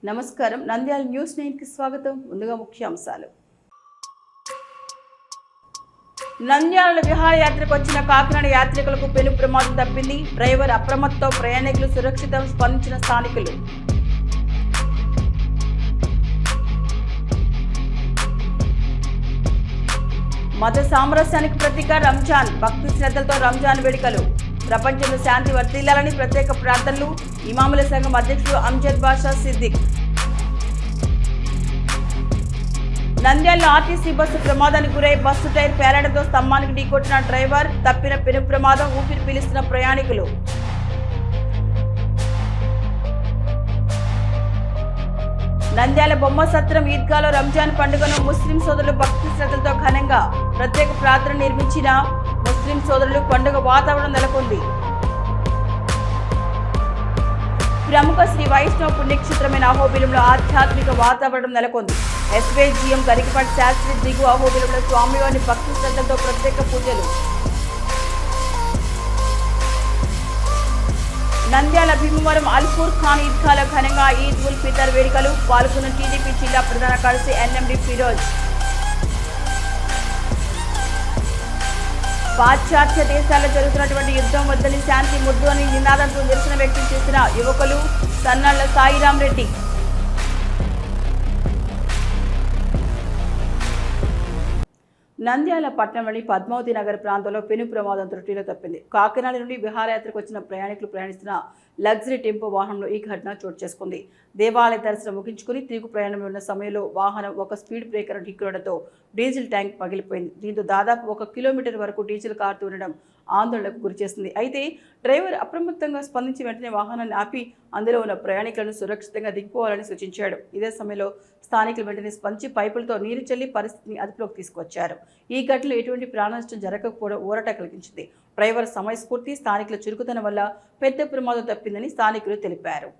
నమస్కారం. నంద్యాల న్యూస్ 9 కి స్వాగతం. ముందుగా ముఖ్యాంశాలు. నంద్యాల విహారయాత్రకు వచ్చిన కాకినాడ యాత్రికులకు పెను ప్రమాదం తప్పింది. డ్రైవర్ అప్రమత్తతో ప్రయాణికులు సురక్షితం. స్పందించిన స్థానికులు. మత సామరస్యానికి ప్రతీక రంజాన్. భక్తి శ్రద్ధలతో రంజాన్ వేడుకలు. ప్రపంచంలో శాంతి వర్ధిల్లాలని ప్రత్యేక ప్రార్థనలు. ఇమాముల సంఘం అధ్యక్షుడు అంజద్ బాషా సిద్దిక్. నంద్యాలలో ఆర్టీసీ బస్సు ప్రమాదానికి గురై బస్సు టైర్ పేలడంతో స్తంభానికి ఢీకొట్టిన డ్రైవర్. తప్పిన పెను ప్రమాదం. ఊపిరి పీలుస్తున్న ప్రయాణికులు. నంద్యాల బొమ్మ సత్రం ఈద్గాలో రంజాన్ పండుగను ముస్లిం సోదరులు భక్తి శ్రద్ధలతో ఘనంగా ప్రత్యేక ప్రార్థన నిర్మించిన ముస్లిం సోదరులు పండుగ వాతావరణం నెలకొంది. ప్రముఖ శ్రీ వైష్ణవ పుణ్యక్షేత్రమైన అహోబిలంలో ఆధ్యాత్మిక వాతావరణం నెలకొంది. ఎస్వైజిఎం గరికపాటి శాస్త్రి దిగు అహోబిలంలో స్వామివారిని భక్తి శ్రద్ధలతో ప్రత్యేక పూజలు. నంద్యాల భీమవరం అల్పూర్ ఖాన్ ఈద్గాలో ఘనంగా ఈద్ ఉల్ ఫితర్ వేడుకలు. పాల్గొన్న టీడీపీ జిల్లా ప్రధాన కార్యదర్శి ఎన్ఎండి ఫిరోజ్. పాశ్చాత్య దేశాల్లో జరుగుతున్నటువంటి యుద్ధం వద్దని శాంతి ముద్దు అని నినాదంతో నిరసన వ్యక్తం చేసిన యువకులు. సన్నాళ్ల సాయిరాం రెడ్డి. నంద్యాల పట్టణంలోని పద్మావతి నగర్ ప్రాంతంలో పెను ప్రమాదం త్రుటిలో తప్పింది. కాకినాడ నుండి విహారయాత్రకు వచ్చిన ప్రయాణికులు ప్రయాణిస్తున్న లగ్జరీ టెంపో వాహనంలో ఈ ఘటన చోటు చేసుకుంది. దేవాలయ దర్శనం ముగించుకుని తిరుగు ప్రయాణంలో ఉన్న సమయంలో వాహనం ఒక స్పీడ్ బ్రేకర్ ఢీకొనడంతో డీజిల్ ట్యాంక్ పగిలిపోయింది. దీంతో దాదాపు 1 కిలోమీటర్ వరకు డీజిల్ కారుతూ ఉండడం ఆందోళనకు గురిచేస్తుంది. అయితే డ్రైవర్ అప్రమత్తంగా స్పందించి వెంటనే వాహనాన్ని ఆపి అందులో ఉన్న ప్రయాణికులను సురక్షితంగా దిగిపోవాలని సూచించాడు. ఇదే సమయంలో స్థానికులు వెంటనే స్పందించి పైపులతో నీరు చల్లి పరిస్థితిని అదుపులోకి తీసుకొచ్చారు. ఈ ఘటనలో ఎటువంటి ప్రాణనష్టం జరగకపోవడం ఊరట కలిగించింది. డ్రైవర్ సమయస్ఫూర్తి, స్థానికుల చురుకుతనం వల్ల పెద్ద ప్రమాదం తప్పిందని స్థానికులు తెలిపారు.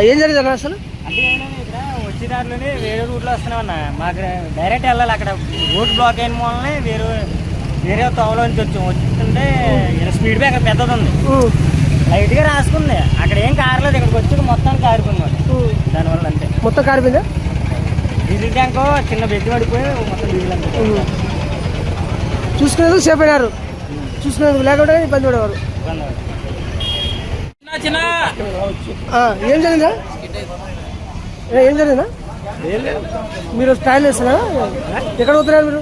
ఏం జరిగింది అసలు? అంటే ఇక్కడ వచ్చేదారిలోనే వేరే రూట్లో వస్తున్నామన్నా. మాకు డైరెక్ట్ వెళ్ళాలి. అక్కడ రూట్ బ్లాక్ అయిన మూలనే వేరే తోవలో నుంచి వస్తుంటే స్పీడ్ బ్రేకర్ పెద్దది ఉంది. లైట్గా రాసుకుంది. అక్కడ ఏం కారలేదు. ఇక్కడికి వచ్చి మొత్తం కారిపోయింది. దానివల్ల అంతే మొత్తం కారిపోయిందా? డీజిల్ ట్యాంక్ చిన్న బెడ్ పడిపోయి మొత్తం డీజిల్ అంతే. చూసుకునేందుకు సేఫ్ అయినారు. చూసుకునేందుకు లేకుండా ఇబ్బంది పడేవారు. ఏం జరిగిందా? ఏం జరిగిందా? మీరు స్టైల్ వేస్తున్నారా? ఎక్కడ పోతున్నారు మీరు?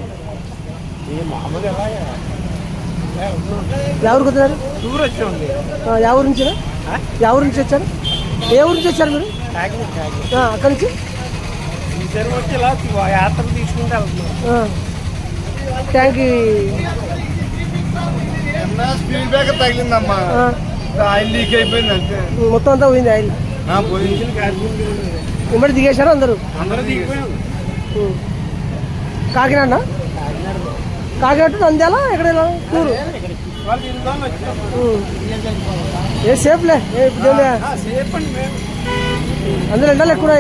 ఎవరికి వస్తున్నారు? ఎవరి నుంచి వచ్చారు? ఏ ఊరు నుంచి వచ్చారు మీరు? అక్కడి నుంచి యాత్ర తీసుకుంటే ట్యాంక్ స్పీడ్ బ్రేకర్ తగిలిందమ్మా. ఆయిల్ లీక్ అయిపోయింది అంతే. మొత్తం అంతా పోయింది ఆయిల్. ఇమ్మడి దిగేశారు అందరూ దిగిపోయాం. కాకినాడ కాకినాడ నంద్యాల ఎక్కడ టూరు ఏ సేఫ్లే. అందులో ఎండలు ఎక్కువ.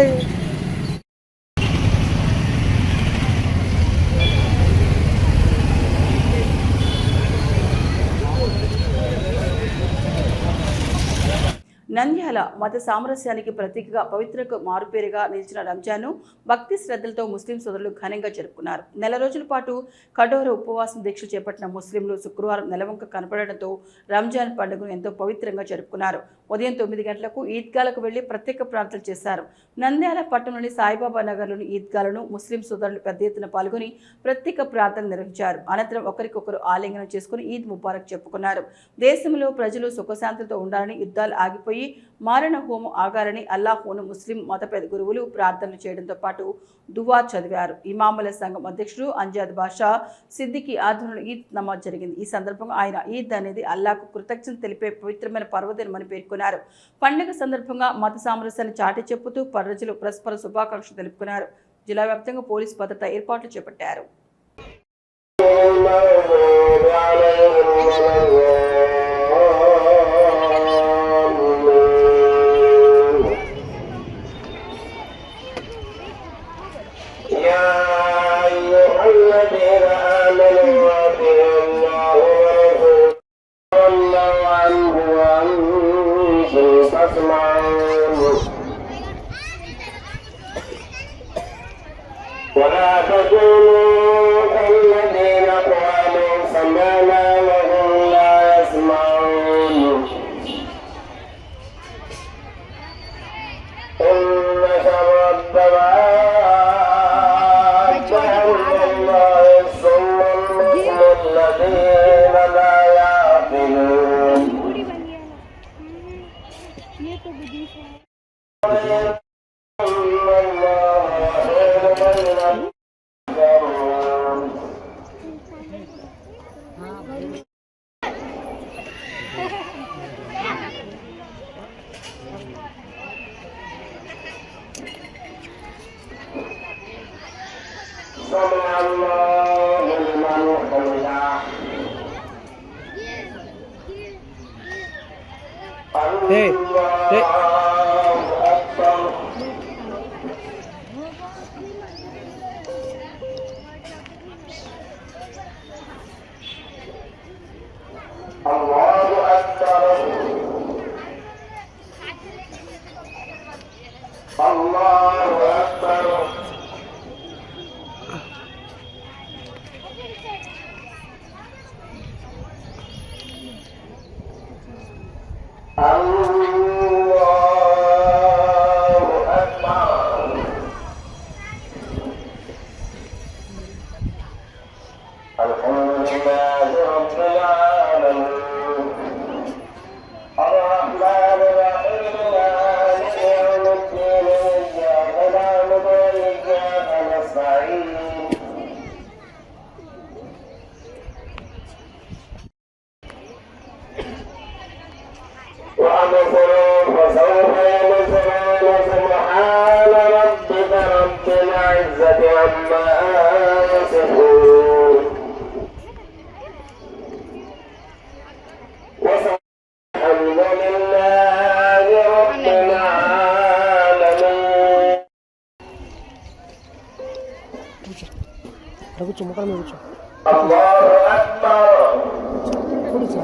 నంద్యాల మత సామరస్యానికి ప్రతీకగా పవిత్రకు మారుపేరుగా నిలిచిన రంజాన్ను భక్తి శ్రద్ధలతో ముస్లిం సోదరులు ఘనంగా జరుపుకున్నారు. నెల రోజుల పాటు కఠోర ఉపవాసం దీక్ష చేపట్టిన ముస్లింలు శుక్రవారం నెలవంక కనపడడంతో రంజాన్ పండుగను ఎంతో పవిత్రంగా జరుపుకున్నారు. ఉదయం 9 గంటలకు ఈద్గాలకు వెళ్లి ప్రత్యేక ప్రార్థనలు చేశారు. నంద్యాల పట్టణంలోని సాయిబాబా నగర్లోని ఈద్గాలను ముస్లిం సోదరులు పెద్ద ఎత్తున పాల్గొని ప్రత్యేక ప్రార్థనలు నిర్వహించారు. అనంతరం ఒకరికొకరు ఆలింగనం చేసుకుని ఈద్ ముబారక్ చెప్పుకున్నారు. దేశంలో ప్రజలు సుఖశాంతులతో ఉండాలని, యుద్ధాలు ఆగిపోయి చనిపోయి మారణ హోమం ఆగాలని అల్లాహ్ను ముస్లిం మత గురువులు ప్రార్థనలు చేయడంతో పాటు దువా చదివారు. ఇమాముల సంఘం అధ్యక్షుడు అంజాద్ బాషా సిద్దికి ఆధ్వర్యంలో ఈద్ నమాజ్ జరిగింది. ఈ సందర్భంగా ఆయన ఈద్ అనేది అల్లాహ్కు కృతజ్ఞత తెలిపే పవిత్రమైన పర్వదినమని పేర్కొన్నారు. పండుగ సందర్భంగా మత సామరస్యాన్ని చాటి చెప్పుతూ ప్రజలు పరస్పర శుభాకాంక్షలు తెలుపుకున్నారు. జిల్లా వ్యాప్తంగా పోలీసు భద్రతా ఏర్పాట్లు చేపట్టారు. ولا تكونوا كالذين قالوا سمعنا وهم لا يسمعون إن شر الدواب عند الله الصم البكم الذين لا يعقلون سمع الله لمن حمده الله أكبر الله أكبر الله أكبر కూర్చో ముఖం మీద కూర్చో. కూర్చో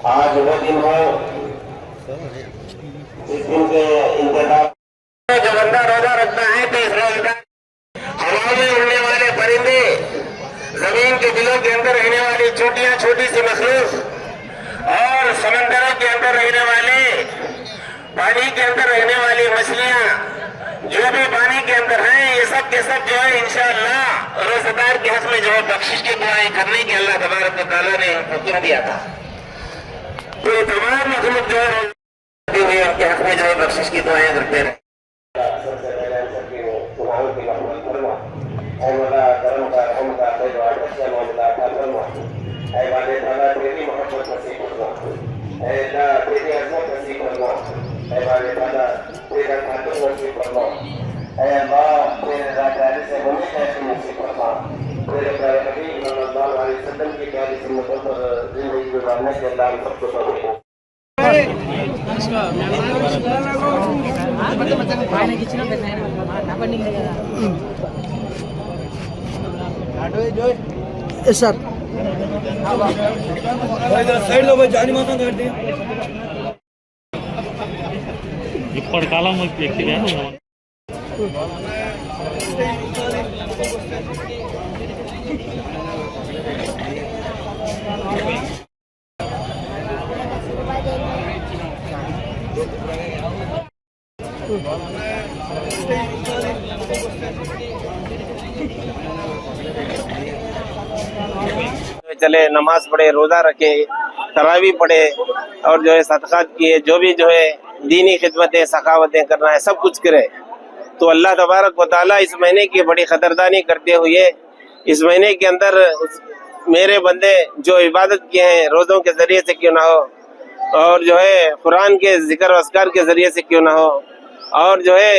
आज वो दिन है इस दिन के इंतजार जो बंदा रोजा रखता है तो इस रोज का हवा में उड़ने वाले परिंदे, जमीन के बिलों के अंदर रहने वाली छोटियां छोटी सी मखलूक और समंदरों के अंदर रहने वाले, पानी के अंदर रहने वाली मछलियां जो भी पानी के अंदर हैं, ये सब के सब जो है इंशाअल्लाह रोजेदार के हक में जो है बख्शिश की दुआएं करने की अल्लाह तबारक व तआला ने हुक्म दिया था। तो ये तमाम मखलूक जो है उनके हक में जो है बख्शिश की दुआएं करते रहे। सबसे पहले सबकी गुनाहों की माफ़ी फरमा, ऐ मौला करम का रहम का फैज़ और बख्शिश मौला अता फरमा, ऐ वाले ताला तेरी मोहब्बत नसीब फरमा, ऐ अल्लाह तेरी अज़मत नसीब फरमा, ऐ वाले ताला तेरा खातुन नसीब फरमा, ऐ अल्लाह तेरे राज़दारी से होने का नसीब फरमा, तेरे प्यारे नबी सल्लल्लाहु अलैहि वसल्लम की प्यारी सुन्नतों पर जिंदगी गुजारने के अल्लाह हम सबको तौफीक दे। సార్ సైడ్ లో పోయి జాని మాత్రం కట్టి ఇప్పటి కాలం వ్యక్తిగా चले, नमाज पढ़े, रोजा रखे, तरावी पढ़े और जो है सदकात किए, जो भी जो है दीनी खिदमतें सखावतें करना है सब कुछ करे। तो अल्लाह तबारक व तआला इस महीने की बड़ी खतरदानी करते हुए इस महीने के अंदर मेरे बंदे जो इबादत किए हैं रोजों के जरिए से क्यों ना हो, और जो है कुरान के जिक्र अस्कार के जरिए से क्यों ना हो, और जो है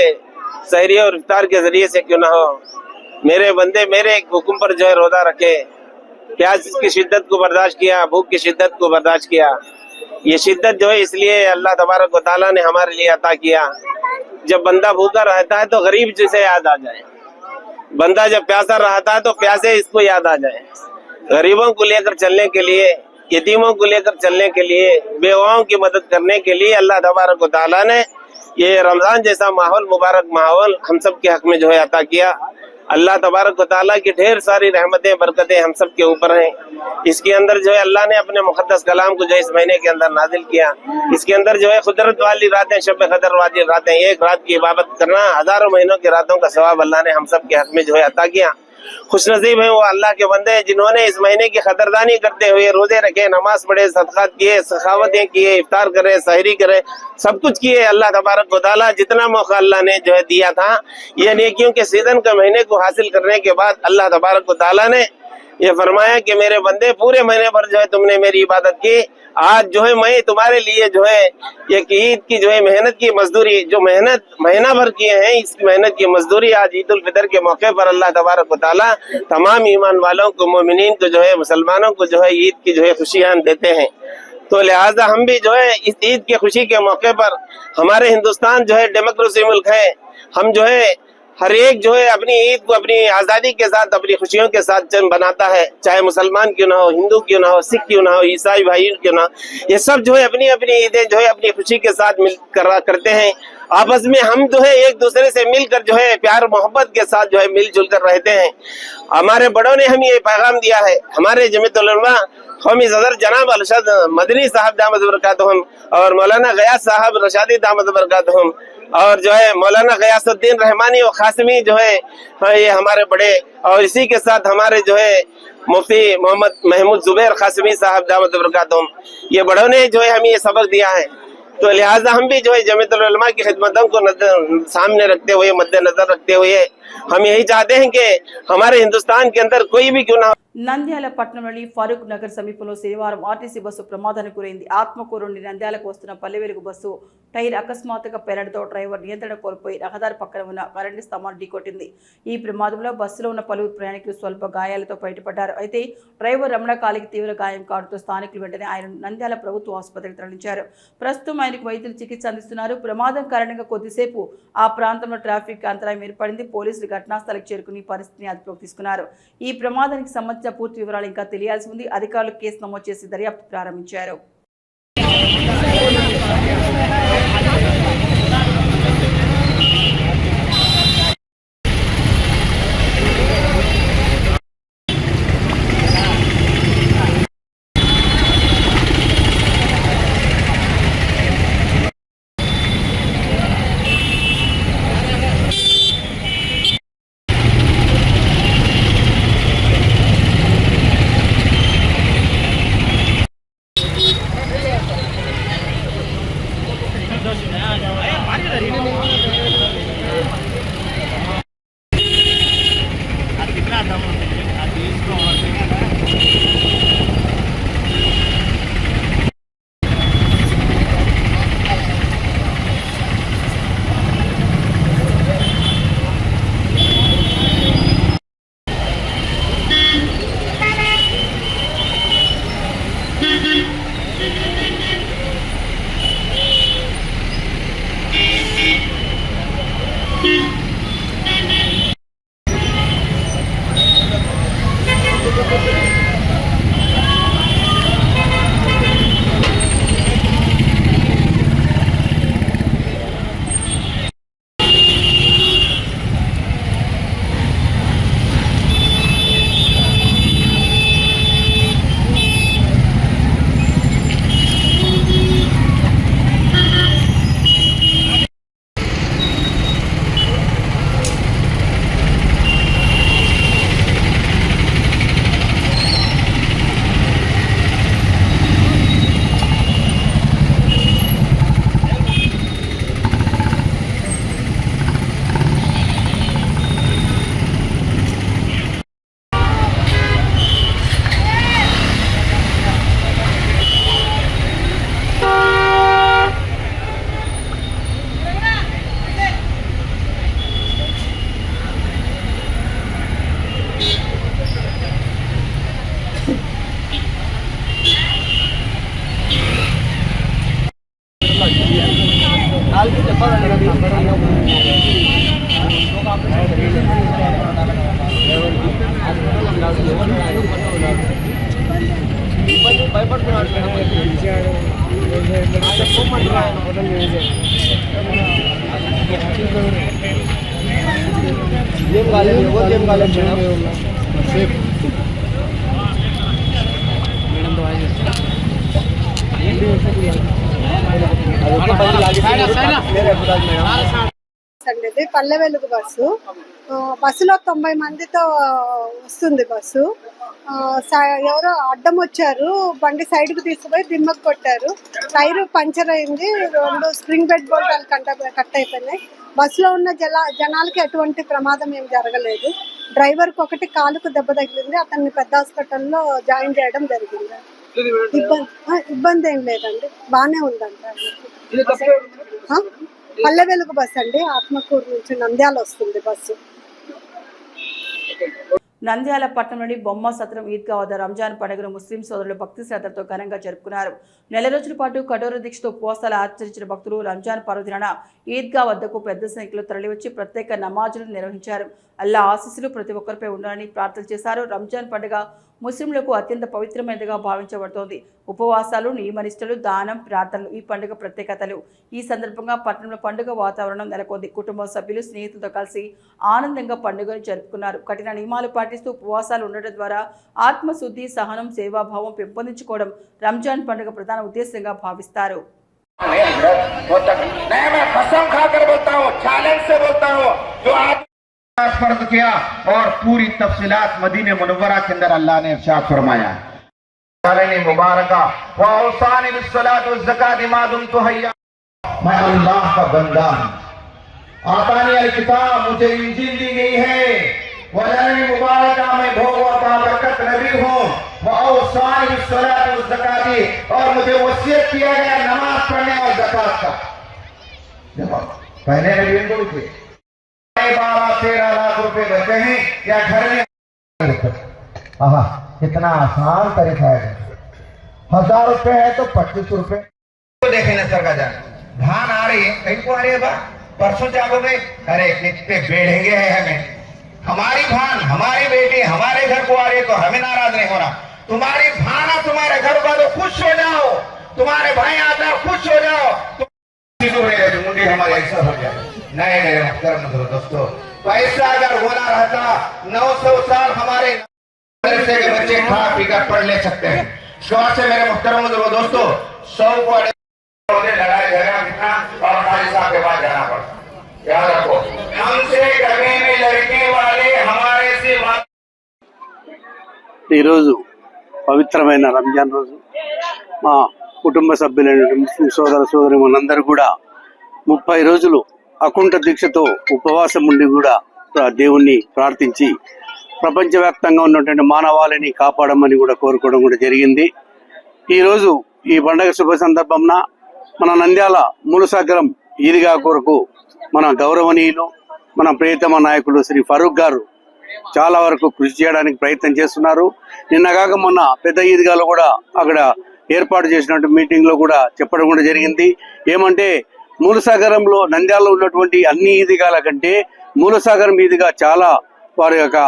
सहरी और इफ्तार के जरिए से क्यों ना हो, मेरे बंदे मेरे हुक्म पर जो है रोजा रखे, प्यास की शिद्दत को बर्दाश्त किया, भूख की शिद्दत को बर्दाश्त किया। ये शिद्दत जो है इसलिए अल्लाह तबारक व तआला ने हमारे लिए अता किया। जब बंदा भूखा रहता है तो गरीब जिसे याद आ जाए, बंदा जब प्यासा रहता है तो प्यासे इसको याद आ जाए। गरीबों को लेकर चलने के लिए, यतीमों को लेकर चलने के लिए, बेवाओं की मदद करने के लिए अल्लाह तबारक व तआला ने ये रमजान जैसा माहौल, मुबारक माहौल हम सब के हक में जो है अता किया। अल्लाह तबारक व तआला की ढेर सारी रहमतें बरकतें हम सब के ऊपर हैं। इसके अंदर जो है अल्लाह ने अपने मुक़द्दस कलाम को जो इस महीने के अंदर नाजिल किया। इसके अंदर जो है कुदरत वाली रातें, शब कदर वाली रातें, एक रात की इबादत करना हजारों महीनों की रातों का सवाब अल्लाह ने हम सब के हक में जो है अता किया। खुश नसीब है वो अल्लाह के बंदे जिन्होंने इस महीने की खतरदानी करते हुए रोजे रखे, नमाज पढ़े, सदकात किए, सखावतें किए, इफ्तार करे, सहरी करे, सब कुछ किए। अल्लाह तबारक व तआला जितना मौका अल्लाह ने जो है दिया था, ये नेकियों के सीजन के महीने को हासिल करने के बाद अल्लाह तबारक व तआला ने ये फरमाया कि मेरे बंदे पूरे महीने भर जो है तुमने मेरी इबादत की, आज जो है मैं तुम्हारे लिए जो है एक ईद की जो है मेहनत की मजदूरी, जो मेहनत महीना भर किए हैं, इस मेहनत की मजदूरी आज ईद उल फितर के मौके पर अल्लाह तबारक व तआला तमाम ईमान वालों को, मोमिनीन को जो है, मुसलमानों को जो है ईद की जो है खुशियां देते हैं। तो लिहाजा हम भी जो है इस ईद की खुशी के मौके पर, हमारे हिंदुस्तान जो है डेमोक्रेसी मुल्क है, हम जो है हर एक जो है अपनी ईद को अपनी आज़ादी के साथ, अपनी खुशियों के साथ बनाता है, चाहे मुसलमान क्यों ना हो, हिंदू क्यों ना हो, सिख क्यों ना हो, ईसाई भाई क्यों ना हो, ये सब जो है अपनी अपनी ईदें जो है अपनी खुशी के साथ मिल करते हैं। आपस में हम जो है एक दूसरे से मिलकर जो है प्यार मोहब्बत के साथ जो है मिलजुल कर रहते हैं। हमारे बड़ों ने हमें ये पैगाम दिया है। हमारे जमीयतुल उलमा कौमी सदर जनाब अरशद मदनी साहब दामद बरकातहुम और मौलाना गयास साहब रशादी दामद बरकातहुम और जो है मौलाना गयासुद्दीन रहमानी और खासमी जो है ये हमारे बड़े, और इसी के साथ हमारे जो है मुफ्ती मोहम्मद महमूद जुबैर खासमी साहब दामद बरकातहुम, ये बड़ों ने जो है हमें ये सबक दिया है। तो लिहाजा हम भी जो है जमीयतुल उलमा की खिदमतों को सामने रखते हुए, मद्देनजर रखते हुए हम यही चाहते हैं कि हमारे हिंदुस्तान के अंदर कोई भी क्यों ना। నంద్యాల పట్టణంలోని ఫరూక్ నగర్ సమీపంలో శనివారం ఆర్టీసీ బస్సు ప్రమాదానికి గురైంది. ఆత్మకూరు నుండి నంద్యాలకు వస్తున్న పల్లెవెలుగు బస్సు టైర్ అకస్మాత్తుగా పేలడంతో డ్రైవర్ నియంత్రణ కోల్పోయి రహదారి పక్కన ఉన్న కరెంటు స్తంభాన్ని ఢీకొట్టింది. ఈ ప్రమాదంలో బస్సులో ఉన్న పలువురు ప్రయాణికులు స్వల్ప గాయాలతో బయటపడ్డారు. అయితే డ్రైవర్ రమణ కాలికి తీవ్ర గాయం కావడంతో స్థానికులు వెంటనే ఆయన నంద్యాల ప్రభుత్వ ఆసుపత్రికి తరలించారు. ప్రస్తుతం ఆయనకు వైద్యులు చికిత్స అందిస్తున్నారు. ప్రమాదం కారణంగా కొద్దిసేపు ఆ ప్రాంతంలో ట్రాఫిక్ అంతరాయం ఏర్పడింది. పోలీసులు ఘటనా స్థలికి చేరుకుని పరిస్థితిని అదుపులోకి తీసుకున్నారు. ఈ ప్రమాదానికి సంబంధించిన పూర్తి వివరాలు ఇంకా తెలియాల్సి ఉంది. అధికారులు కేసు నమోదు చేసి దర్యాప్తు ప్రారంభించారు. ఇది పల్లె వెలుగు బస్సు. బస్సులో 90 మందితో వస్తుంది బస్సు. ఎవరో అడ్డం వచ్చారు, బండి సైడ్ కు తీసుకుపోయి దిమ్మకు కొట్టారు. టైర్ పంచర్ అయింది, 2 స్ప్రింగ్ బెడ్ బోల్టాలు కట్ అయిపోయినాయి. బస్సులో ఉన్న జనాలకి ఎటువంటి ప్రమాదం ఏం జరగలేదు. డ్రైవర్కి ఒకటి కాలుకు దెబ్బ తగిలింది, అతన్ని పెద్ద హాస్పిటల్లో జాయిన్ చేయడం జరిగింది. ఇబ్బంది ఏం లేదండి, బాగానే ఉందంట. పల్లె వెలుగు బస్సు అండి, ఆత్మకూరు నుంచి నంద్యాల వస్తుంది బస్సు. నంద్యాల పట్టణంలోని బొమ్మ సత్రం ఈద్గా వద్ద రంజాన్ పండుగను ముస్లిం సోదరులు భక్తి శ్రద్ధలతో ఘనంగా జరుపుకున్నారు. నెల రోజుల పాటు కఠోర దీక్షతో ఉపవాసాలు ఆచరించిన భక్తులు రంజాన్ పర్వదినాన ఈద్గా వద్దకు పెద్ద సంఖ్యలో తరలివచ్చి ప్రత్యేక నమాజులు నిర్వహించారు. అల్లా ఆశీస్సులు ప్రతి ఒక్కరిపై ఉండాలని ప్రార్థన చేశారు. రంజాన్ పండుగ ముస్లింలకు అత్యంత పవిత్రమైనదిగా భావించబడుతోంది. ఉపవాసాలు, నియమనిష్టలు, దానం, ప్రార్థనలు ఈ పండుగ ప్రత్యేకతలు. ఈ సందర్భంగా పట్టణంలో పండుగ వాతావరణం నెలకొంది. కుటుంబ సభ్యులు, స్నేహితులతో కలిసి ఆనందంగా పండుగను జరుపుకున్నారు. కఠిన నియమాలు పాటిస్తూ ఉపవాసాలు ఉండడం ద్వారా ఆత్మశుద్ధి, సహనం, సేవాభావం పెంపొందించుకోవడం రంజాన్ పండుగ ప్రధాన ఉద్దేశంగా భావిస్తారు. फर्ज किया और पूरी तफसीलात मदीने मुनव्वरा के अंदर अल्लाह ने इरशाद फरमाया मुबारका व औसानी बिस्सलात व ज़कात मा दुमतु हय्या। मैं अल्लाह का बंदा हूं, आतानी अल किताब, मुझे इंजील दी गई है। वलानी मुबारका, मैं भोग और बाबरकत नबी हूं। व औसानी बिस्सलात व ज़कात, और मुझे वसीयत किया गया नमाज पढ़ने और ज़कात का। देखो पहले नबी थे 12-13 लाख रुपए बचे हैं या घर में। कितना आसान तरीका है। 1000 रुपए है तो 25 रुपए तो देखे न सर का जान धान आ रही है, कहीं को आ रही है बा परसों चाहो गए। अरे कितने बेढ़ेंगे हैं हमें, हमारी भान, हमारी बेटी हमारे घर को आ रही है तो हमें नाराज नहीं होना। तुम्हारी भाना तुम्हारे घर को तो खुश हो जाओ, तुम्हारे भाई आता खुश हो जाओ, मुंडी हमारी ऐसा हो जाए। नहीं मेरे मुहतरम दोस्तों, पैसा अगर होना रहता 900 साल हमारे मदरसे के बच्चे खा पी कर पढ़ ले सकते हैं। शौक से मेरे मुहतरम दोस्तों, 100 को लड़ाई झगड़ा कितना और खाली साहब के पास जाना पड़ता। याद रखो, हमसे कभी में लड़के वाले हमारे से ఈరోజు పవిత్రమైన రంజాన్ రోజు మా కుటుంబ సభ్యులైన ముస్లిం సోదర సోదరీమణులందరూ కూడా 30 రోజులు అకుంఠ దీక్షతో ఉపవాసం ఉండి కూడా దేవుణ్ణి ప్రార్థించి ప్రపంచవ్యాప్తంగా ఉన్నటువంటి మానవాళిని కాపాడమని కూడా కోరుకోవడం కూడా జరిగింది. ఈరోజు ఈ పండగ శుభ సందర్భంన మన నంద్యాల మూలసాగరం ఈద్గా కొరకు మన గౌరవనీయులు, మన ప్రియతమ నాయకుడు శ్రీ ఫరూక్ గారు చాలా వరకు కృషి చేయడానికి ప్రయత్నం చేస్తున్నారు. నిన్నగాక మొన్న పెద్ద ఈద్గాలో కూడా అక్కడ ఏర్పాటు చేసినటువంటి మీటింగ్ లో కూడా చెప్పడం కూడా జరిగింది. ఏమంటే మూలసాగరంలో నంద్యాలలో ఉన్నటువంటి అన్ని ఈద్గాల కంటే మూలసాగరం ఈద్గా చాలా వారి యొక్క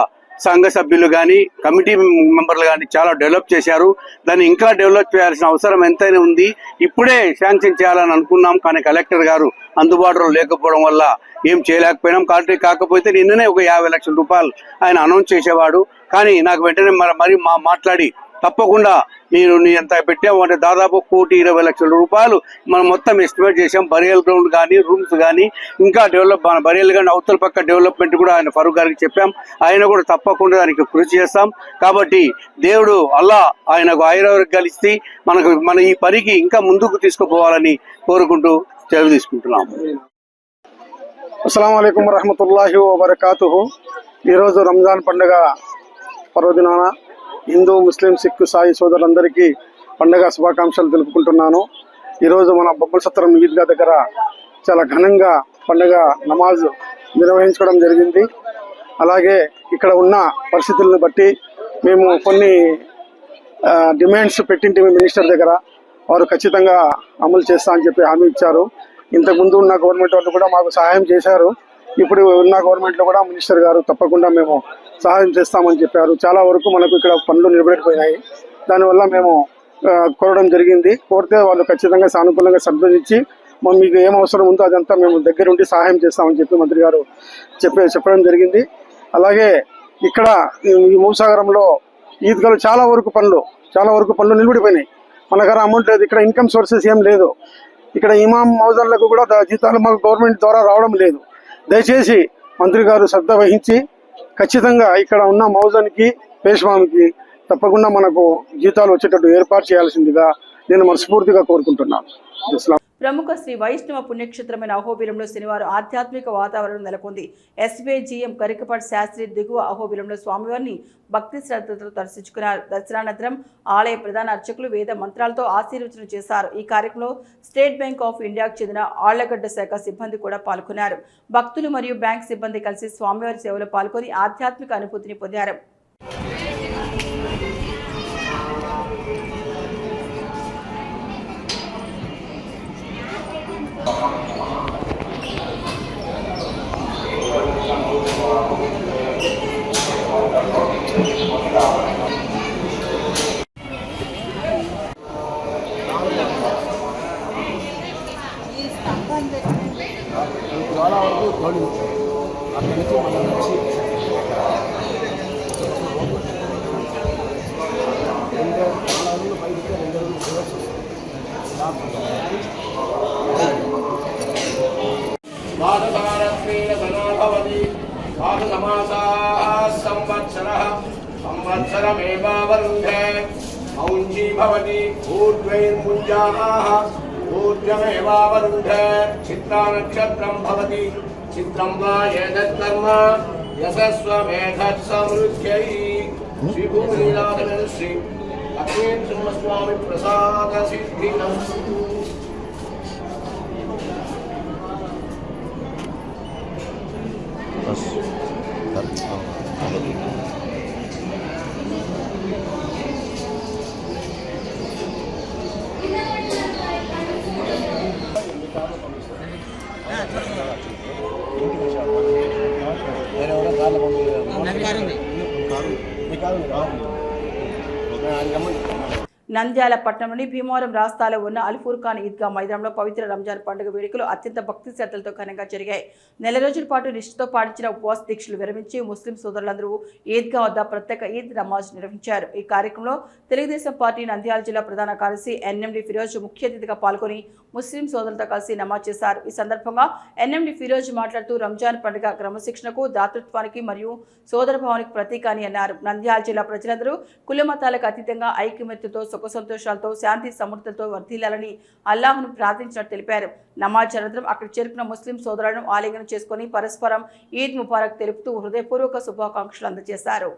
సంఘ సభ్యులు కానీ కమిటీ మెంబర్లు కానీ చాలా డెవలప్ చేశారు. దాన్ని ఇంకా డెవలప్ చేయాల్సిన అవసరం ఎంతైనా ఉంది. ఇప్పుడే శాంక్షన్ చేయాలని అనుకున్నాం, కానీ కలెక్టర్ గారు అందుబాటులో లేకపోవడం వల్ల ఏం చేయలేకపోయినాం. కాకపోతే నిన్ననే ఒక 50 లక్షల రూపాయలు ఆయన అనౌన్స్ చేసేవాడు. కానీ నాకు వెంటనే మరి మాట్లాడి తప్పకుండా నేను నీ ఎంత పెట్టాము అంటే దాదాపు 1,20,00,000 రూపాయలు మనం మొత్తం ఎస్టిమేట్ చేసాం. బరియల్ గ్రౌండ్ కానీ, రూమ్స్ కానీ, ఇంకా బరియల్ కానీ అవతల పక్క డెవలప్మెంట్ కూడా ఆయన ఫరూక్ గారికి చెప్పాం. ఆయన కూడా తప్పకుండా దానికి కృషి చేస్తాం. కాబట్టి దేవుడు అల్లా ఆయనకు ఆయురారోగ్యాలు ఇచ్చి మన ఈ పనికి ఇంకా ముందుకు తీసుకుపోవాలని కోరుకుంటూ సెలవు తీసుకుంటున్నాం. అస్సలాము అలైకుం వరహమతుల్లాహి వబరకాతుహు. ఈరోజు రంజాన్ పండుగ పర్వదినాన హిందూ, ముస్లిం, సిక్కు, సాయి సోదరులందరికీ పండుగ శుభాకాంక్షలు తెలుపుకుంటున్నాను. ఈరోజు మన బొమ్మల సత్రం ఈద్గా దగ్గర చాలా ఘనంగా పండుగ నమాజ్ నిర్వహించడం జరిగింది. అలాగే ఇక్కడ ఉన్న పరిస్థితులను బట్టి మేము కొన్ని డిమాండ్స్ పెట్టింటి మినిస్టర్ దగ్గర, వారు ఖచ్చితంగా అమలు చేస్తా అని చెప్పి హామీ ఇచ్చారు. ఇంతకుముందు ఉన్న గవర్నమెంట్ వాళ్ళు కూడా మాకు సహాయం చేశారు. ఇప్పుడు ఉన్న గవర్నమెంట్లో కూడా మినిస్టర్ గారు తప్పకుండా మేము సహాయం చేస్తామని చెప్పారు. చాలా వరకు మనకు ఇక్కడ పనులు నిలబడిపోయినాయి. దానివల్ల మేము కోరడం జరిగింది. కోరితే వాళ్ళు ఖచ్చితంగా సానుకూలంగా సంప్రదించి మీకు ఏం అవసరం ఉందో అదంతా మేము దగ్గరుండి సహాయం చేస్తామని చెప్పి మంత్రి గారు చెప్పడం జరిగింది. అలాగే ఇక్కడ ఈ మూసాగరంలో ఈద్గాలు చాలా వరకు పనులు నిలబడిపోయినాయి. మన దగ్గర అమౌంట్ లేదు, ఇక్కడ ఇన్కమ్ సోర్సెస్ ఏం లేదు. ఇక్కడ ఇమాం మౌజన్లకు కూడా జీతాలు మాకు గవర్నమెంట్ ద్వారా రావడం లేదు. దయచేసి మంత్రి గారు శ్రద్ధ వహించి ఖచ్చితంగా ఇక్కడ ఉన్న మౌజన్కి పేష్వామికి తప్పకుండా మనకు జీతాలు వచ్చేటట్టు ఏర్పాటు చేయాల్సిందిగా నేను మనస్ఫూర్తిగా కోరుకుంటున్నాను. ప్రముఖ శ్రీ వైష్ణవ పుణ్యక్షేత్రమైన అహోబిలంలో శనివారం ఆధ్యాత్మిక వాతావరణం నెలకొంది. ఎస్బీఐ జీఎం కరికపాటి శాస్త్రి దిగువ అహోబిలంలో స్వామివారిని భక్తి శ్రద్ధలతో దర్శించుకున్నారు. దర్శనానంతరం ఆలయ ప్రధాన అర్చకులు వేద మంత్రాలతో ఆశీర్వచనం చేశారు. ఈ కార్యక్రమంలో స్టేట్ బ్యాంక్ ఆఫ్ ఇండియాకు చెందిన ఆళ్లగడ్డ శాఖ సిబ్బంది కూడా పాల్గొన్నారు. భక్తులు మరియు బ్యాంక్ సిబ్బంది కలిసి స్వామివారి సేవలో పాల్గొని ఆధ్యాత్మిక అనుభూతిని పొందారు. संवत्सरमेवावरुन्धे मौञ्जी भवति ऊर्ध्वैर्मुञ्जाः ऊर्ध्वमेवावरुन्धे चित्रा नक्षत्रं भवति चित्रं वा एतत्कर्म यशस्वमेधत्समृद्ध्यै श्रीभूमिनाथन श्री लक्ष्मीं सिंहस्वामी प्रसाद सिद्धिदम् నంద్యాల పట్టణంలోని భీమవరం రాస్తాలో ఉన్న అల్ఫూర్ ఖాన్ ఈద్గా మైదానంలో పవిత్ర రంజాన్ పండుగ వేడుకలు అత్యంత భక్తి శ్రద్ధలతో ఘనంగా జరిగాయి. నెల రోజుల పాటు నిష్ఠతో పాటించిన ఉపవాస దీక్షలు విరమించి ముస్లిం సోదరులందరూ ఈద్గా వద్ద ప్రత్యేక ఈద్ నమాజ్ నిర్వహించారు. ఈ కార్యక్రమంలో తెలుగుదేశం పార్టీ నంద్యాల జిల్లా ప్రధాన కార్యదర్శి ఎన్ఎండి ఫిరోజ్ ముఖ్య అతిథిగా పాల్గొని ముస్లిం సోదరులతో కలిసి నమాజ్ చేశారు. ఈ సందర్భంగా ఎన్ఎండి ఫిరోజ్ మాట్లాడుతూ రంజాన్ పండుగ క్రమశిక్షణకు, దాతృత్వానికి మరియు సోదరభావానికి ప్రతీక అని అన్నారు. నంద్యాల జిల్లా ప్రజలందరూ కుల మతాలకు అతీతంగా ఐకమత్యతో సుఖ సంతోషాలతో శాంతి సమృద్ధితో వర్ధిల్లాలని అల్లాహ్ను ప్రార్థించినట్టు తెలిపారు. నమాజ్ అనంతరం అక్కడ చేరుకున్న ముస్లిం సోదరులను ఆలింగనం చేసుకుని పరస్పరం ఈద్ ముబారక్ తెలుపుతూ హృదయపూర్వక శుభాకాంక్షలు అందజేశారు.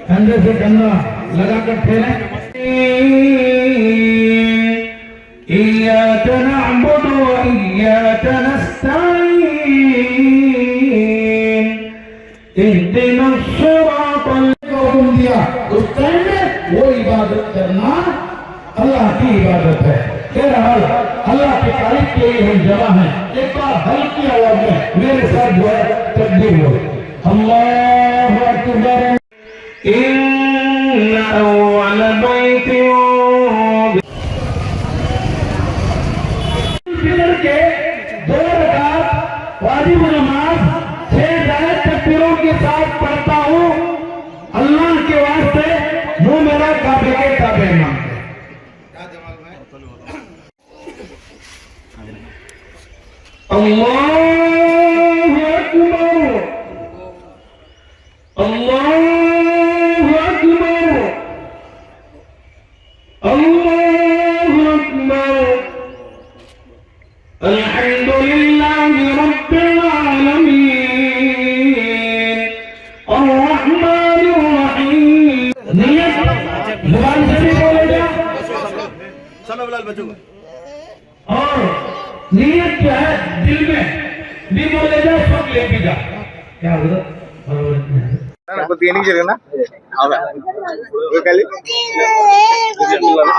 कंधे से कंधा लगाकर खेलें। इय्याक नअबुदु व इय्याक नस्तईन इहदिनस सिरातल हुकुम दिया उस टाइम में वो इबादत करना अल्लाह की इबादत है। बहरहाल अल्लाह की तारीफ के लिए हम जमा हैं। एक बार हल्की आवाज में मेरे साथ जो है तकबीर हो अल्लाहु अकबर। إن أول بيت के 2 रकात वाजिब नमाज 6 जायज तकबीरों के साथ पढ़ता हूँ। अल्लाह के वास्ते वो मेरा काबे के काबे मांगते। अल्लाहु अकबर अल्लाह और नीयत जो है दिल में भी बोले जा सब लेके जा क्या होगा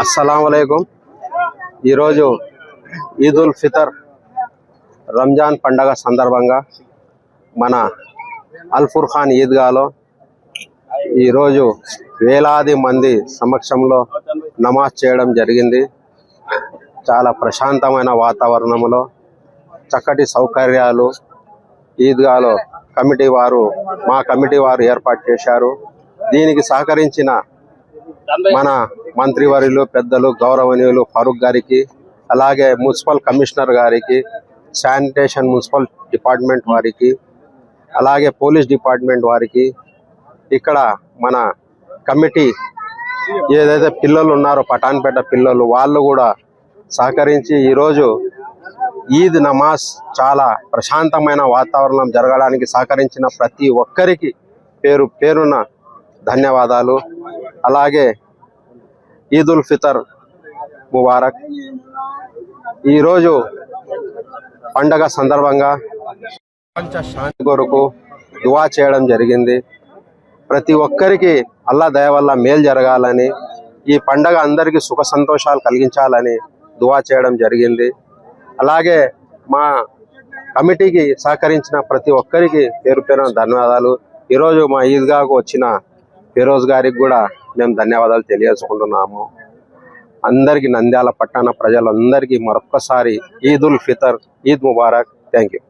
అస్సలాము అలైకుం. ఈరోజు ఈద్ ఉల్ ఫితర్ రంజాన్ పండగ సందర్భంగా మన అల్ఫుర్ఖాన్ ఈద్గాలో ఈరోజు వేలాది మంది సమక్షంలో నమాజ్ చేయడం జరిగింది. చాలా ప్రశాంతమైన వాతావరణంలో చక్కటి సౌకర్యాలు ఈద్గాలో మా కమిటీ వారు ఏర్పాటు చేశారు. దీనికి సహకరించిన మన మంత్రివర్యులు పెద్దలు గౌరవనీయులు ఫారూక్ గారికి, అలాగే మున్సిపల్ కమిషనర్ గారికి, శానిటేషన్ మున్సిపల్ డిపార్ట్మెంట్ వారికి, అలాగే పోలీస్ డిపార్ట్మెంట్ వారికి, ఇక్కడ మన కమిటీ ఏదైతే పిల్లలు ఉన్నారో పఠాన్పేట పిల్లలు వాళ్ళు కూడా సహకరించి ఈరోజు ఈద్ నమాజ్ చాలా ప్రశాంతమైన వాతావరణం జరగడానికి సహకరించిన ప్రతి ఒక్కరికి పేరు పేరున ధన్యవాదాలు. అలాగే ఈద్ ఉల్ ఫితర్ ముబారక్. ఈరోజు పండగ సందర్భంగా శాంతి కొరకు దువా చేయడం జరిగింది. ప్రతి ఒక్కరికి అల్లా దయ వల్ల మేలు జరగాలని, ఈ పండగ అందరికీ సుఖ సంతోషాలు కలిగించాలని దువా చేయడం జరిగింది. అలాగే మా కమిటీకి సహకరించిన ప్రతి ఒక్కరికి పేరు పేరున ధన్యవాదాలు. ఈరోజు మా ఈద్గాకు వచ్చిన ఫిరోజ్ గారికి కూడా మేము ధన్యవాదాలు తెలియజేసుకుంటున్నాము. అందరికీ నంద్యాల పట్టణ ప్రజలందరికీ మరొక్కసారి ఈద్ ఉల్ ఫితర్, ఈద్ ముబారక్. Thank you.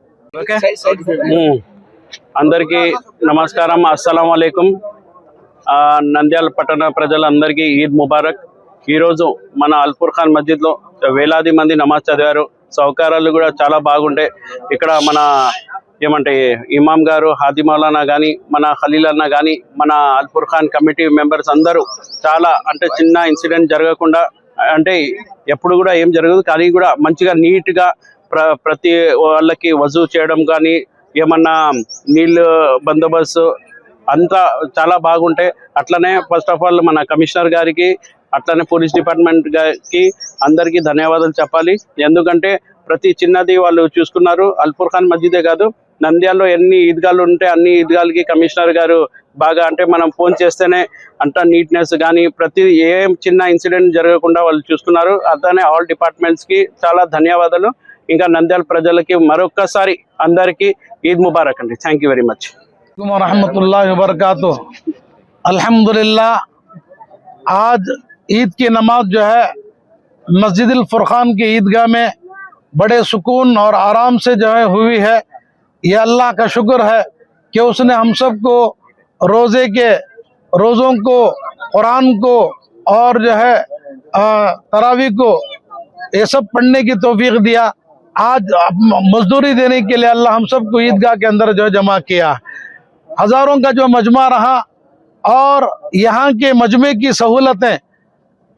అందరికీ నమస్కారం, అస్సలం వాలేకుం. నంద్యాల పట్టణ ప్రజలందరికీ ఈద్ ముబారక్. ఈరోజు మన అల్ఫుర్ఖాన్ మస్జిద్లో వేలాది మంది నమాజ్ చదివారు. సౌకర్యాలు కూడా చాలా బాగుంటాయి. ఇక్కడ మన ఏమంటే ఇమాం గారు హాది మౌలానా కానీ, మన ఖలీల్ అన్న కానీ, మన అల్ఫుర్ఖాన్ కమిటీ మెంబర్స్ అందరూ చాలా అంటే చిన్న ఇన్సిడెంట్ జరగకుండా, అంటే ఎప్పుడు కూడా ఏం జరగదు కానీ కూడా మంచిగా నీట్గా ప్రతి వాళ్ళకి వజూ చేయడం కానీ, ఏమన్నా నీళ్ళు బందోబస్తు అంతా చాలా బాగుంటాయి. అట్లనే ఫస్ట్ ఆఫ్ ఆల్ మన కమిషనర్ గారికి, అట్లనే పోలీస్ డిపార్ట్మెంట్ గారికి అందరికీ ధన్యవాదాలు చెప్పాలి. ఎందుకంటే ప్రతి చిన్నది వాళ్ళు చూసుకున్నారు. అల్ఫుర్ఖాన్ మస్జిదే కాదు, నంద్యాలలో ఎన్ని ఈద్గాలు ఉంటే అన్ని ఈద్గాలకి కమిషనర్ గారు బాగా అంటే మనం ఫోన్ చేస్తేనే అంతా నీట్నెస్ కానీ ప్రతి ఏ చిన్న ఇన్సిడెంట్ జరగకుండా వాళ్ళు చూసుకున్నారు. అట్లనే ఆల్ డిపార్ట్మెంట్స్కి చాలా ధన్యవాదాలు. ఇంకా నంద్యాల ప్రజలకి మరొక్కసారి అందరికీ ఈద్ ముబారక్ అండి. Thank you very much. रहमतुल्लाहि व बरकातुहू. अल्हम्दुलिल्लाह आज ईद की नमाज जो है मस्जिद अल फुरखान की ईदगाह में बड़े सुकून और आराम से जो है हुई है. ये अल्लाह का शुक्र है कि उसने हम सब को रोज़ों को, कुरान को और जो है तरावी को ये सब पढ़ने की तौफीक दिया. आज मजदूरी देने के लिए अल्लाह हम सब को ईदगाह के अंदर जो है जमा किया. हजारों का जो मजमा रहा और यहाँ के मजमे की सहूलतें,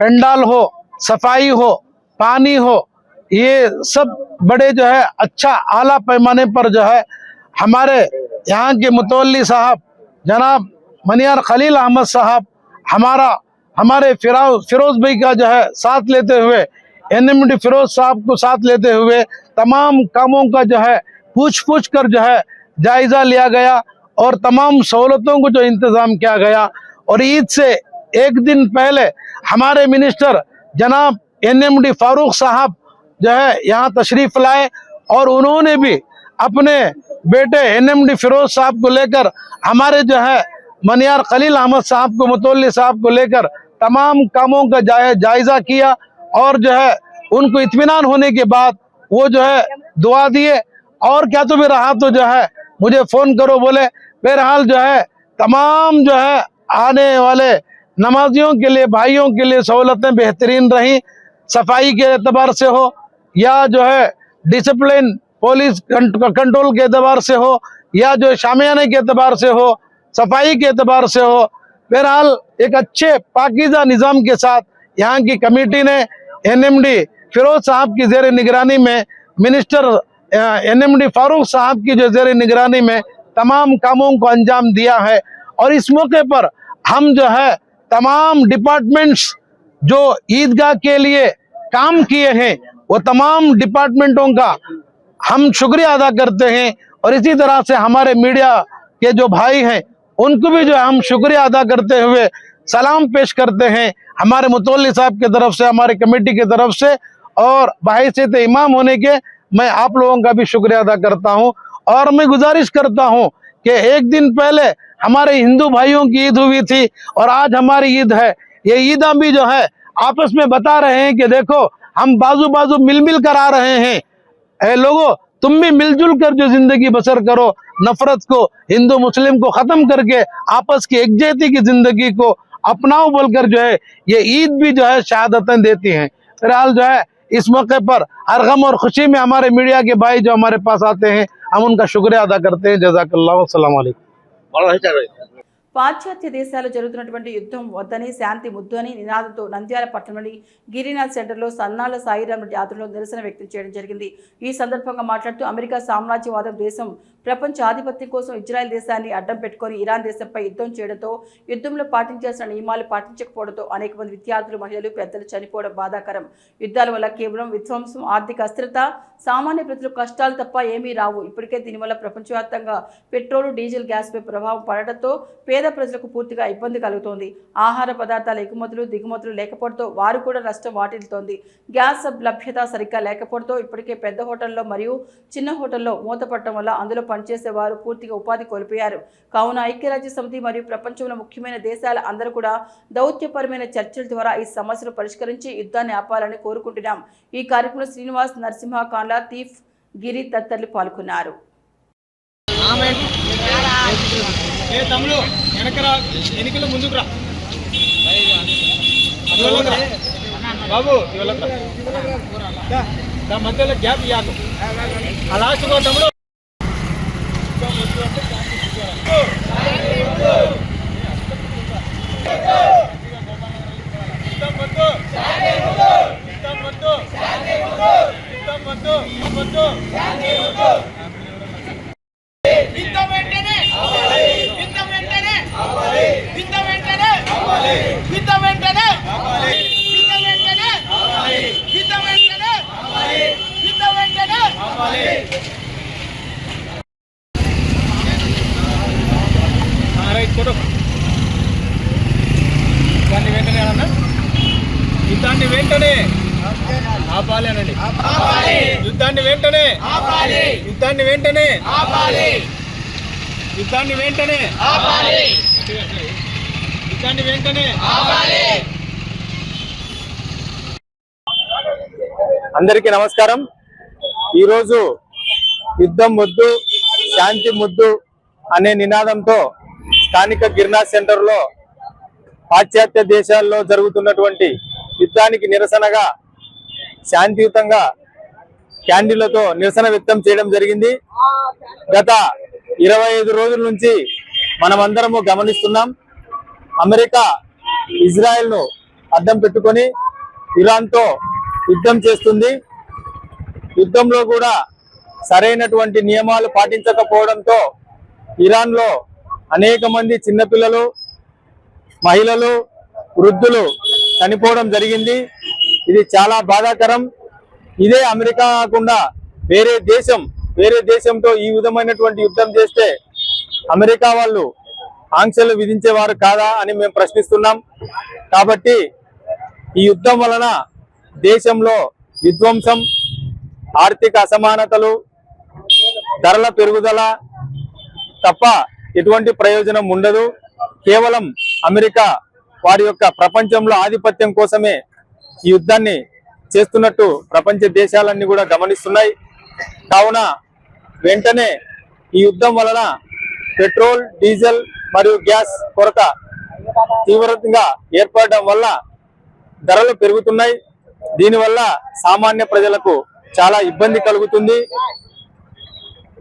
पंडाल हो, सफाई हो, पानी हो, ये सब बड़े जो है अच्छा आला पैमाने पर जो है हमारे यहाँ के मुतवल्ली साहब जनाब मनियार खलील अहमद साहब हमारे फिरोज भाई का जो है साथ लेते हुए, एनएमडी फिरोज साहब को साथ लेते हुए तमाम कामों का जो है पूछ कर जो है जायजा लिया गया और तमाम सहूलतों को जो इंतजाम किया गया. और ईद से एक दिन पहले हमारे मिनिस्टर जनाब एनएमडी फारूक साहब जो है यहाँ तशरीफ लाए और उन्होंने भी अपने बेटे एनएमडी फिरोज साहब को लेकर हमारे जो है मनियार खलील अहमद साहब को, मुतवल्ली साहब को लेकर तमाम कामों का जायजा किया और जो है उनको इत्मीनान होने के बाद वो जो है दुआ दिए. और क्या तो भी रहा तो जो है मुझे फोन करो बोले. बहरहाल जो है तमाम जो है आने वाले नमाजियों के लिए, भाइयों के लिए सहूलतें बेहतरीन रही. सफाई के एतबार से हो या जो है डिसिप्लिन पुलिस कंट्रोल के एतबार से हो या जो शामियाने के एतबार से हो, सफाई के एतबार से हो. बहरहाल एक अच्छे पाकीज़ा निज़ाम के साथ यहाँ की कमेटी ने एनएमडी फिरोज साहब की ज़ेर निगरानी में, मिनिस्टर एनएमडी फारूक साहब की जो ज़ेर निगरानी में तमाम कामों को अंजाम दिया है. और इस मौके पर हम जो है तमाम डिपार्टमेंट्स जो ईदगाह के लिए काम किए हैं वो तमाम डिपार्टमेंटों का हम शुक्रिया अदा करते हैं। और इसी तरह से हमारे मीडिया के जो भाई हैं उनको भी जो है हम शुक्रिया अदा करते हुए सलाम पेश करते हैं हमारे मुतवल्ली साहब की तरफ से, हमारे कमेटी की तरफ से। और बहैसियत इमाम होने के मैं आप लोगों का भी शुक्रिया अदा करता हूं। और मैं गुजारिश करता हूं कि एक दिन पहले हमारे हिंदू भाइयों की ईद हुई थी और आज हमारी ईद है। ये ईदा भी जो है आपस में बता रहे हैं कि देखो हम बाजू बाजू मिल कर आ रहे हैं। लोगों, तुम भी मिलजुल कर जो जिंदगी बसर करो, नफरत को, हिंदू मुस्लिम को खत्म करके आपस की एकजुटता की जिंदगी को अपनाओ बोलकर जो है ये ईद भी जो है शहादतें देती हैं। फिलहाल जो है इस मौके पर हर गम और खुशी में हमारे मीडिया के भाई जो हमारे पास आते हैं हम उनका शुक्रिया अदा करते हैं। जज़ाकल्लाह, अस्सलाम वालेकुम। పాశ్చాత్య దేశాల్లో జరుగుతున్నటువంటి యుద్ధం వద్దని శాంతి ముద్దు అని నినాదంతో నంద్యాల పట్టణంలోని గిరినాథ్ సెంటర్లో సన్నాల సాయిరాం రెడ్డి ఆధ్వర్యంలో నిరసన వ్యక్తం చేయడం జరిగింది. ఈ సందర్భంగా మాట్లాడుతూ అమెరికా సామ్రాజ్యవాదం దేశం ప్రపంచ ఆధిపత్యం కోసం ఇజ్రాయెల్ దేశాన్ని అడ్డం పెట్టుకొని ఇరాన్ దేశంపై యుద్ధం చేయడంతో యుద్ధంలో పాటించాల్సిన నియమాలు పాటించకపోవడంతో అనేక మంది విద్యార్థులు, మహిళలు, పెద్దలు చనిపోవడం బాధాకరం. యుద్ధాల వల్ల కేవలం విధ్వంసం, ఆర్థిక అస్థిరత, సామాన్య ప్రజలకు కష్టాలు తప్ప ఏమీ రావు. ఇప్పటికే దీనివల్ల ప్రపంచవ్యాప్తంగా పెట్రోల్, డీజిల్, గ్యాస్పై ప్రభావం పడడంతో పేద ప్రజలకు పూర్తిగా ఇబ్బంది కలుగుతోంది. ఆహార పదార్థాల ఎగుమతులు, దిగుమతులు లేకపోవడంతో వారు కూడా నష్టం వాటిల్తోంది. గ్యాస్ లభ్యత సరిగ్గా లేకపోవడంతో ఇప్పటికే పెద్ద హోటల్లో మరియు చిన్న హోటల్లో మూతపడటం వల్ల అందులో పనిచేసే వారు పూర్తిగా ఉపాధి కోల్పోయారు. కావున ఐక్యరాజ్య సమితి మరియు ప్రపంచంలో ముఖ్యమైన దేశాల అందరూ కూడా దౌత్యపరమైన చర్చల ద్వారా ఈ సమస్యను పరిష్కరించి యుద్ధాన్ని ఆపాలని కోరుకుంటున్నాం. ఈ కార్యక్రమంలో శ్రీనివాస్, నరసింహ, కాన్లా, తీఫ్, గిరి తదితరులు పాల్గొన్నారు. ఎన్నికల ముందుకు రా బాబు, మధ్యలో గ్యాప్ ఇవ్వకు. ఆ లాస్ట్ తమ్ముడు యుద్ధాన్ని వెంటనే ఆపాలి అనండి. యుద్ధాన్ని వెంటనే ఆపాలి. యుద్ధాన్ని వెంటనే ఆపాలి. యుద్ధాన్ని వెంటనే ఆపాలి. యుద్ధాన్ని వెంటనే ఆపాలి. అందరికీ నమస్కారం. ఈరోజు యుద్ధం ముద్దు, శాంతి ముద్దు అనే నినాదంతో స్థానిక గిరినాథ్ సెంటర్లో పాశ్చాత్య దేశాల్లో జరుగుతున్నటువంటి యుద్ధానికి నిరసనగా శాంతియుతంగా క్యాండిళ్లతో నిరసన వ్యక్తం చేయడం జరిగింది. గత 25 రోజుల నుంచి మనమందరము గమనిస్తున్నాం. అమెరికా ఇజ్రాయెల్ను అడ్డం పెట్టుకొని ఇరాన్తో యుద్ధం చేస్తుంది. యుద్ధంలో కూడా సరైనటువంటి నియమాలు పాటించకపోవడంతో ఇరాన్లో అనేక మంది చిన్నపిల్లలు, మహిళలు, వృద్ధులు చనిపోవడం జరిగింది. ఇది చాలా బాధాకరం. ఇదే అమెరికా కాకుండా వేరే దేశంతో ఈ విధమైనటువంటి యుద్ధం చేస్తే అమెరికా వాళ్ళు ఆంక్షలు విధించేవారు కాదా అని మేము ప్రశ్నిస్తున్నాం. కాబట్టి ఈ యుద్ధం వలన దేశంలో విధ్వంసం, ఆర్థిక అసమానతలు, ధరల పెరుగుదల తప్ప ఎటువంటి ప్రయోజనం ఉండదు. కేవలం అమెరికా వారి యొక్క ప్రపంచంలో ఆధిపత్యం కోసమే ఈ యుద్ధాన్ని చేస్తున్నట్టు ప్రపంచ దేశాలన్నీ కూడా గమనిస్తున్నాయి. కావున వెంటనే ఈ యుద్ధం వలన పెట్రోల్, డీజిల్ మరియు గ్యాస్ కొరత తీవ్రంగా ఏర్పడడం వల్ల ధరలు పెరుగుతున్నాయి. దీనివల్ల సామాన్య ప్రజలకు చాలా ఇబ్బంది కలుగుతుంది.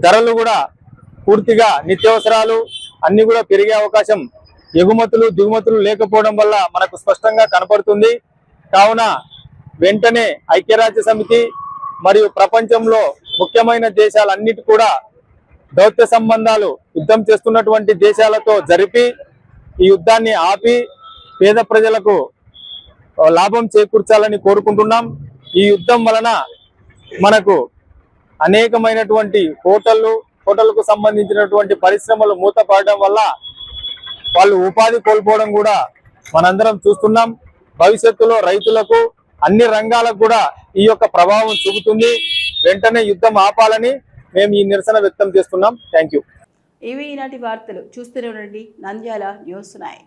ధరలు కూడా పూర్తిగా నిత్యావసరాలు అన్ని కూడా పెరిగే అవకాశం ఎగుమతులు, దిగుమతులు లేకపోవడం వల్ల మనకు స్పష్టంగా కనపడుతుంది. కావున వెంటనే ఐక్యరాజ్య సమితి మరియు ప్రపంచంలో ముఖ్యమైన దేశాలన్నిటి కూడా దౌత్య సంబంధాలు యుద్ధం చేస్తున్నటువంటి దేశాలతో జరిపి ఈ యుద్ధాన్ని ఆపి పేద ప్రజలకు లాభం చేకూర్చాలని కోరుకుంటున్నాం. ఈ యుద్ధం వలన మనకు అనేకమైనటువంటి హోటళ్లకు సంబంధించినటువంటి పరిశ్రమలు మూతపడడం వల్ల వాళ్ళు ఉపాధి కోల్పోవడం కూడా మనందరం చూస్తున్నాం. భవిష్యత్తులో రైతులకు అన్ని రంగాలకు కూడా ఈ యొక్క ప్రభావం చూపుతుంది. వెంటనే యుద్ధం ఆపాలని మేము ఈ నిరసన వ్యక్తం చేస్తున్నాం. Thank you. ఇవి ఈనాటి వార్తలు. చూస్తూనే ఉండండి నంద్యాల న్యూస్ 9.